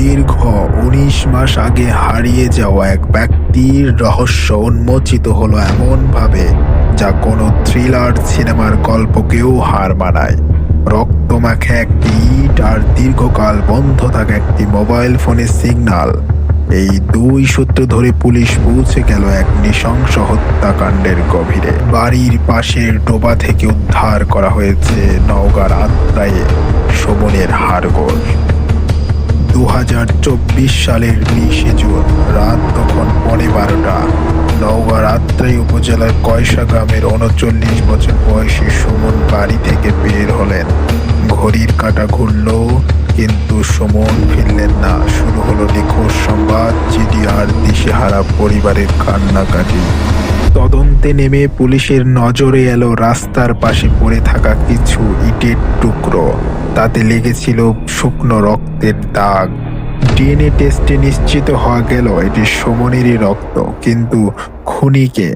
দীর্ঘ ১৯ মাস আগে হারিয়ে যাওয়া এক ব্যক্তির রহস্য উন্মোচিত হলো এমনভাবে যা কোনো থ্রিলার সিনেমার গল্পকেও হার মানায়। রক্তমাখা একটি ইট আর দীর্ঘকাল বন্ধ থাকা একটি মোবাইল ফোনের সিগন্যাল, এই দুই সূত্র ধরে পুলিশ পৌঁছে গেল এক নৃশংস হত্যাকাণ্ডের গভীরে। বাড়ির পাশের ডোবা থেকে উদ্ধার করা হয়েছে নওগাঁর আত্রাইয়ে শোভনের হাড়গোড়। ২০২৪ সালের ২০শে জুন রাত তখন 12:30। নওগাঁর আত্রাই উপজেলার কয়সা গ্রামের ৩৯ বছর বয়সী সুমন বাড়ি থেকে বের হলেন। ঘড়ির কাঁটা ঘুরল, কিন্তু সুমন ফিরলেন না। শুরু হলো নিখোঁজ সংবাদ, চিঠি আর দিশেহারা পরিবারের কান্নাকাটি। তদন্তে নেমে পুলিশের নজরে এলো রাস্তার পাশে পড়ে থাকা কিছু ইটের টুকরো। তাতে লেগেছিল শুকনো রক্তের দাগ। ডিএনএ টেস্টে নিশ্চিত হওয়া গেল এটি সুমনেরই রক্ত, কিন্তু খুনিকে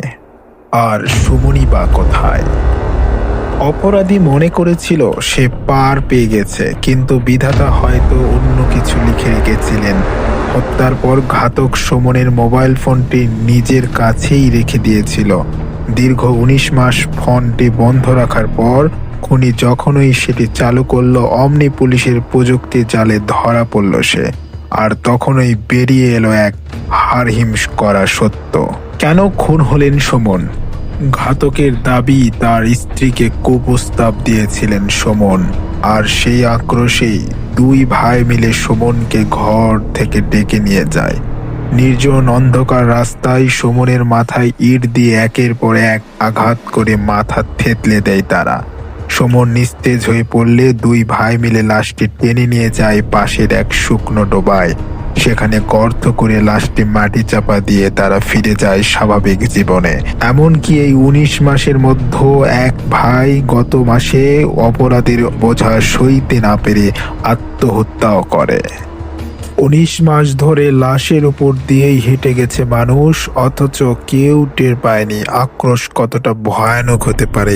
আর সুমনই বা কোথায়? অপরাধী মনে করেছিল সে পার পেয়ে গেছে, কিন্তু বিধাতা হয়তো অন্য কিছু লিখে রেখেছিলেন। হত্যার পর ঘাতক সুমনের মোবাইল ফোনটি নিজের কাছেই রেখে দিয়েছিল। দীর্ঘ ১৯ মাস ফোনটি বন্ধ রাখার পর খুনি যখনই সেটি চালু করলো, অমনি পুলিশের প্রযুক্তি জালে ধরা পড়ল সে। আর তখনই বেরিয়ে এলো এক হাড়হিম করা সত্য। কেন খুন হলেন সুমন? ঘাতকের দাবি তার স্ত্রীকে কুপ্রস্তাব দিয়েছিলেন সুমন, আর সেই আক্রোশেই দুই ভাই মিলে সুমনকে ঘর থেকে ডেকে নিয়ে যায়। নির্জন অন্ধকার রাস্তায় সুমনের মাথায় ইট দিয়ে একের পর এক আঘাত করে মাথা থেতলে দেয় তারা। সুমন নিস্তেজ হয়ে পড়লে দুই ভাই মিলে লাশটি টেনে নিয়ে যায় পাশের এক শুকনো ডোবায়। সেখানে গর্ত করে লাশটি মাটি চাপা দিয়ে তারা ফিরে যায় স্বাভাবিক জীবনে। এমনকি এই ১৯ মাসের মধ্যে এক ভাই গত মাসে অপরাধের বোঝা সইতে না পেরে আত্মহত্যাও করে। ১৯ মাস ধরে লাশের উপর দিয়েই হেঁটে গেছে মানুষ, অথচ কেউ টের পায়নি আক্রোশ কতটা ভয়ানক হতে পারে।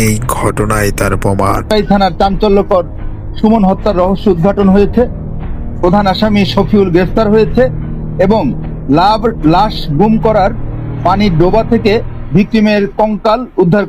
এই ঘটনায় তার প্রমাণ। থানার চাঞ্চল্যকর সুমন হত্যার রহস্য উদ্ঘাটন হয়েছে। প্রধান আসামি শফিউল গ্রেফতার হয়েছে এবং লাশ গুম করার পানির ডোবা থেকে ভিকটিমের কঙ্কাল উদ্ধার